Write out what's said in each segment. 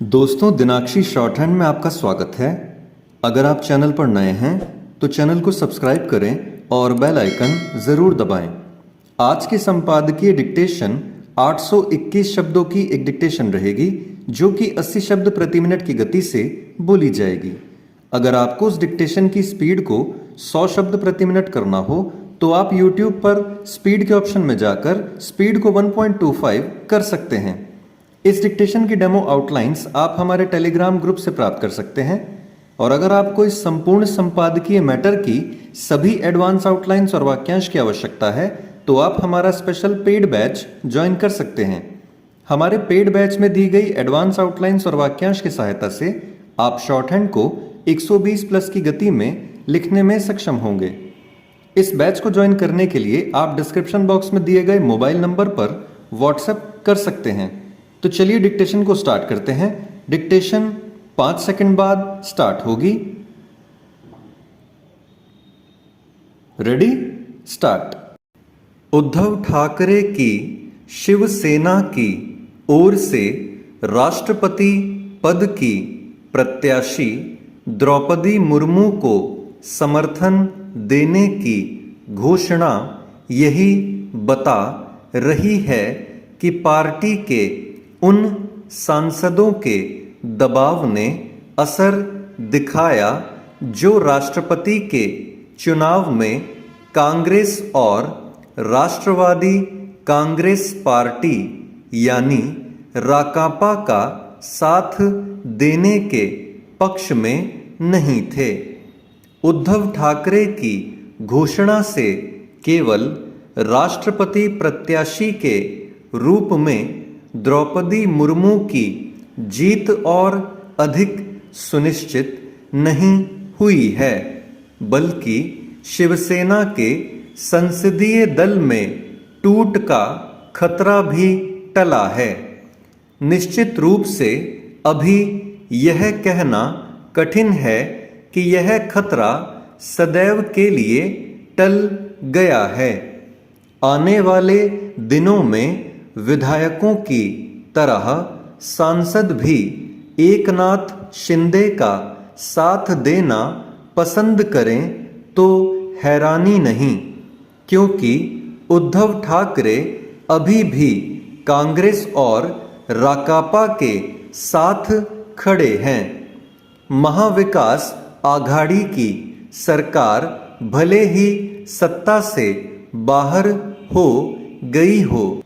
दोस्तों, दिनाक्षी short hand में आपका स्वागत है। अगर आप चैनल पर नए हैं तो चैनल को सब्सक्राइब करें और बेल आइकन ज़रूर दबाएं। आज की संपादकीय डिक्टेशन 821 शब्दों की एक डिक्टेशन रहेगी जो कि 80 शब्द प्रति मिनट की गति से बोली जाएगी। अगर आपको उस डिक्टेशन की स्पीड को 100 शब्द प्रति मिनट करना हो तो आप YouTube पर स्पीड के ऑप्शन में जाकर स्पीड को 1.25 कर सकते हैं। इस डिक्टेशन की डेमो आउटलाइंस आप हमारे टेलीग्राम ग्रुप से प्राप्त कर सकते हैं। और अगर आपको इस संपूर्ण संपादकीय मैटर की सभी एडवांस आउटलाइंस और वाक्यांश की आवश्यकता है तो आप हमारा स्पेशल पेड बैच ज्वाइन कर सकते हैं। हमारे पेड बैच में दी गई एडवांस आउटलाइंस और वाक्यांश की सहायता से आप शॉर्ट हैंड को 120 प्लस की गति में लिखने में सक्षम होंगे। इस बैच को ज्वाइन करने के लिए आप डिस्क्रिप्शन बॉक्स में दिए गए मोबाइल नंबर पर व्हाट्सएप कर सकते हैं। तो चलिए डिक्टेशन को स्टार्ट करते हैं। डिक्टेशन 5 सेकंड बाद स्टार्ट होगी। Ready, start. उद्धव ठाकरे की शिवसेना की ओर से राष्ट्रपति पद की प्रत्याशी द्रौपदी मुर्मू को समर्थन देने की घोषणा यही बता रही है कि पार्टी के उन सांसदों के दबाव ने असर दिखाया जो राष्ट्रपति के चुनाव में कांग्रेस और राष्ट्रवादी कांग्रेस पार्टी यानी राकांपा का साथ देने के पक्ष में नहीं थे। उद्धव ठाकरे की घोषणा से केवल राष्ट्रपति प्रत्याशी के रूप में द्रौपदी मुर्मू की जीत और अधिक सुनिश्चित नहीं हुई है, बल्कि शिवसेना के संसदीय दल में टूट का खतरा भी टला है। निश्चित रूप से अभी यह कहना कठिन है कि यह खतरा सदैव के लिए टल गया है। आने वाले दिनों में विधायकों की तरह सांसद भी एकनाथ शिंदे का साथ देना पसंद करें तो हैरानी नहीं, क्योंकि उद्धव ठाकरे अभी भी कांग्रेस और राकांपा के साथ खड़े हैं। महाविकास आघाड़ी की सरकार भले ही सत्ता से बाहर हो गई हो,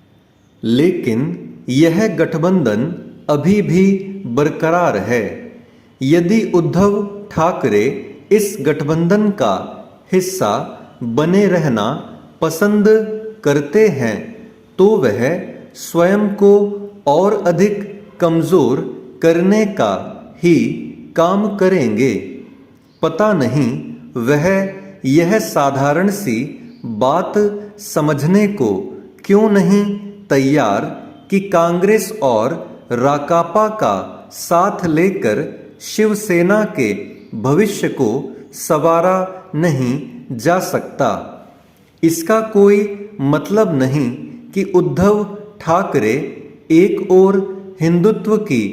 लेकिन यह गठबंधन अभी भी बरकरार है। यदि उद्धव ठाकरे इस गठबंधन का हिस्सा बने रहना पसंद करते हैं तो वह स्वयं को और अधिक कमजोर करने का ही काम करेंगे। पता नहीं वह यह साधारण सी बात समझने को क्यों नहीं तैयार कि कांग्रेस और राकांपा का साथ लेकर शिवसेना के भविष्य को संवारा नहीं जा सकता। इसका कोई मतलब नहीं कि उद्धव ठाकरे एक ओर हिंदुत्व की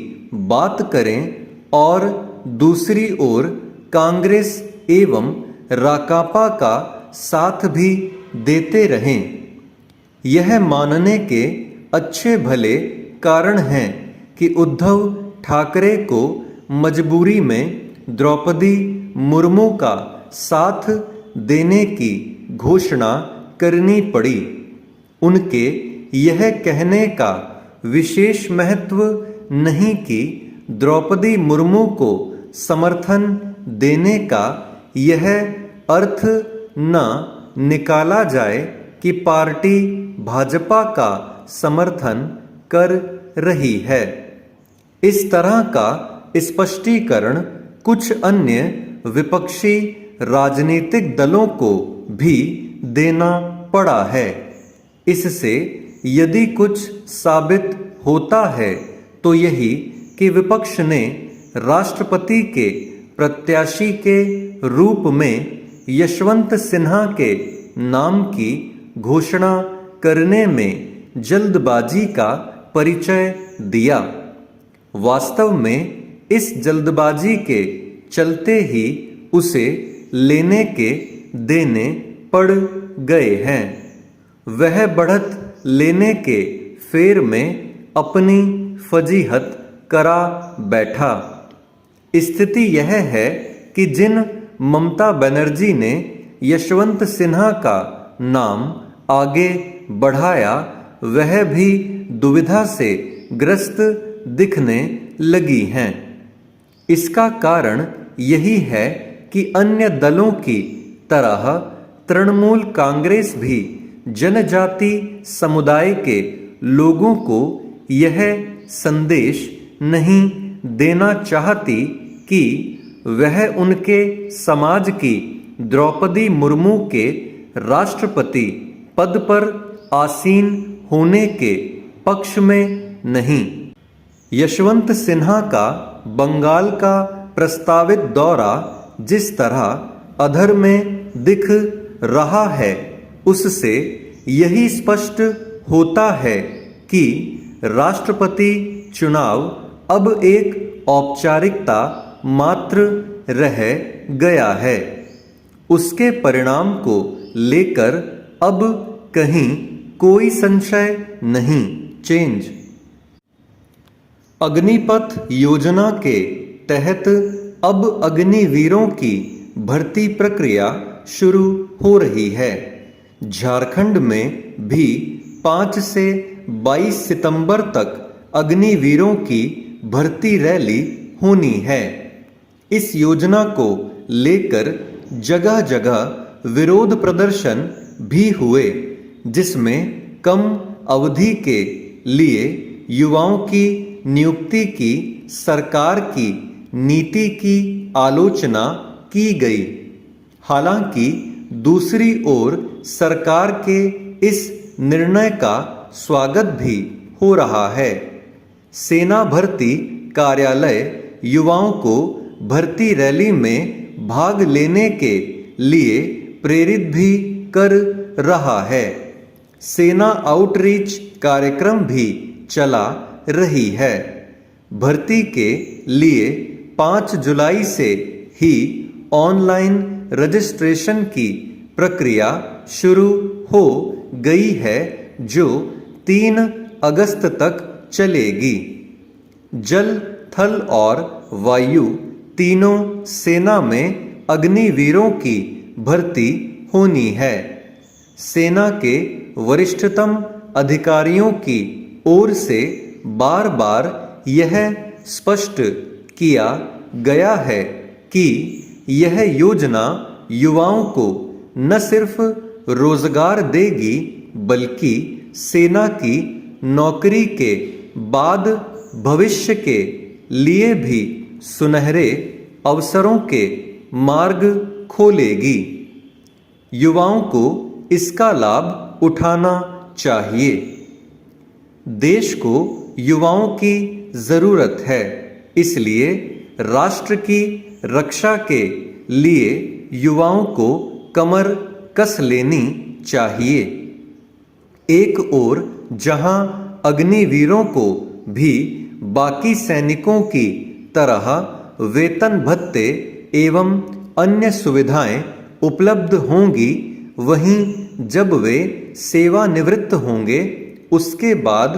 बात करें और दूसरी ओर कांग्रेस एवं राकांपा का साथ भी देते रहें। यह मानने के अच्छे भले कारण हैं कि उद्धव ठाकरे को मजबूरी में द्रौपदी मुर्मू का साथ देने की घोषणा करनी पड़ी। उनके यह कहने का विशेष महत्व नहीं कि द्रौपदी मुर्मू को समर्थन देने का यह अर्थ न निकाला जाए कि पार्टी भाजपा का समर्थन कर रही है। इस तरह का स्पष्टीकरण कुछ अन्य विपक्षी राजनीतिक दलों को भी देना पड़ा है। इससे यदि कुछ साबित होता है तो यही कि विपक्ष ने राष्ट्रपति के प्रत्याशी के रूप में यशवंत सिन्हा के नाम की घोषणा करने में जल्दबाजी का परिचय दिया। वास्तव में इस जल्दबाजी के चलते ही उसे लेने के देने पड़ गए हैं। वह बढ़त लेने के फेर में अपनी फजीहत करा बैठा। स्थिति यह है कि जिन ममता बनर्जी ने यशवंत सिन्हा का नाम आगे बढ़ाया वह भी दुविधा से ग्रस्त दिखने लगी हैं। इसका कारण यही है कि अन्य दलों की तरह तृणमूल कांग्रेस भी जनजाति समुदाय के लोगों को यह संदेश नहीं देना चाहती कि वह उनके समाज की द्रौपदी मुर्मू के राष्ट्रपति पद पर आसीन होने के पक्ष में नहीं। यशवंत सिन्हा का बंगाल का प्रस्तावित दौरा जिस तरह अधर में दिख रहा है उससे यही स्पष्ट होता है कि राष्ट्रपति चुनाव अब एक औपचारिकता मात्र रह गया है। उसके परिणाम को लेकर अब कहीं कोई संशय नहीं। चेंज अग्निपथ योजना के तहत अब अग्निवीरों की भर्ती प्रक्रिया शुरू हो रही है। झारखंड में भी 5 से 22 सितंबर तक अग्निवीरों की भर्ती रैली होनी है। इस योजना को लेकर जगह जगह विरोध प्रदर्शन भी हुए जिसमें कम अवधि के लिए युवाओं की नियुक्ति की सरकार की नीति की आलोचना की गई। हालांकि दूसरी ओर सरकार के इस निर्णय का स्वागत भी हो रहा है। सेना भर्ती कार्यालय युवाओं को भर्ती रैली में भाग लेने के लिए प्रेरित भी कर रहा है। सेना आउटरीच कार्यक्रम भी चला रही है। भर्ती के लिए 5 जुलाई से ही ऑनलाइन रजिस्ट्रेशन की प्रक्रिया शुरू हो गई है जो 3 अगस्त तक चलेगी। जल, थल और वायु तीनों सेना में अग्निवीरों की भर्ती होनी है। सेना के वरिष्ठतम अधिकारियों की ओर से बार बार यह स्पष्ट किया गया है कि यह योजना युवाओं को न सिर्फ रोजगार देगी बल्कि सेना की नौकरी के बाद भविष्य के लिए भी सुनहरे अवसरों के मार्ग खोलेगी। युवाओं को इसका लाभ उठाना चाहिए। देश को युवाओं की जरूरत है, इसलिए राष्ट्र की रक्षा के लिए युवाओं को कमर कस लेनी चाहिए। एक ओर जहां अग्निवीरों को भी बाकी सैनिकों की तरह वेतन भत्ते एवं अन्य सुविधाएं उपलब्ध होंगी, वहीं जब वे सेवानिवृत्त होंगे उसके बाद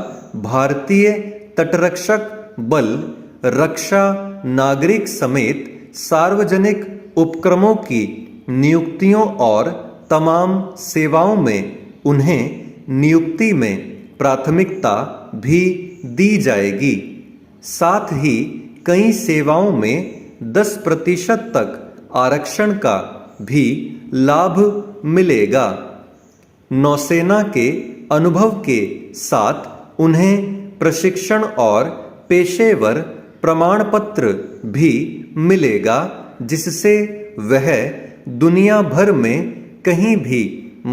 भारतीय तटरक्षक बल, रक्षा, नागरिक समेत सार्वजनिक उपक्रमों की नियुक्तियों और तमाम सेवाओं में उन्हें नियुक्ति में प्राथमिकता भी दी जाएगी। साथ ही कई सेवाओं में 10% तक आरक्षण का भी लाभ मिलेगा। नौसेना के अनुभव के साथ उन्हें प्रशिक्षण और पेशेवर प्रमाण पत्र भी मिलेगा जिससे वह दुनिया भर में कहीं भी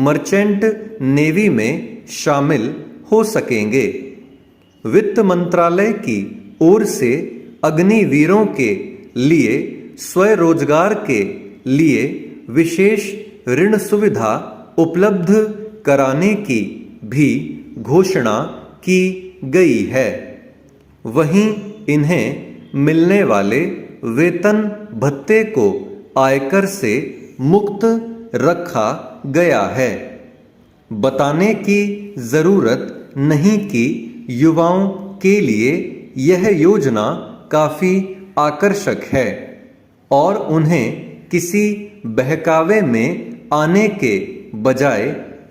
मर्चेंट नेवी में शामिल हो सकेंगे। वित्त मंत्रालय की ओर से अग्निवीरों के लिए स्वरोजगार के लिए विशेष ऋण सुविधा उपलब्ध कराने की भी घोषणा की गई है। वहीं इन्हें मिलने वाले वेतन भत्ते को आयकर से मुक्त रखा गया है। बताने की जरूरत नहीं कि युवाओं के लिए यह योजना काफी आकर्षक है और उन्हें किसी बहकावे में आने के बजाय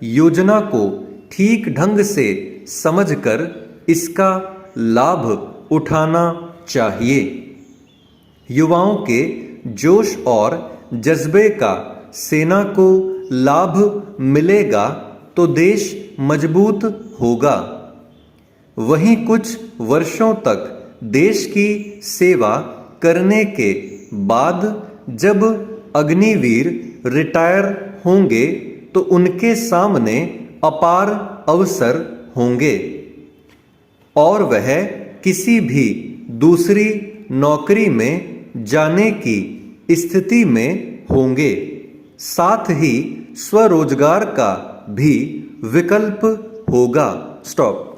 योजना को ठीक ढंग से समझकर इसका लाभ उठाना चाहिए। युवाओं के जोश और जज्बे का सेना को लाभ मिलेगा तो देश मजबूत होगा। वहीं कुछ वर्षों तक देश की सेवा करने के बाद जब अग्निवीर रिटायर होंगे तो उनके सामने अपार अवसर होंगे और वह किसी भी दूसरी नौकरी में जाने की स्थिति में होंगे। साथ ही स्वरोजगार का भी विकल्प होगा। स्टॉप।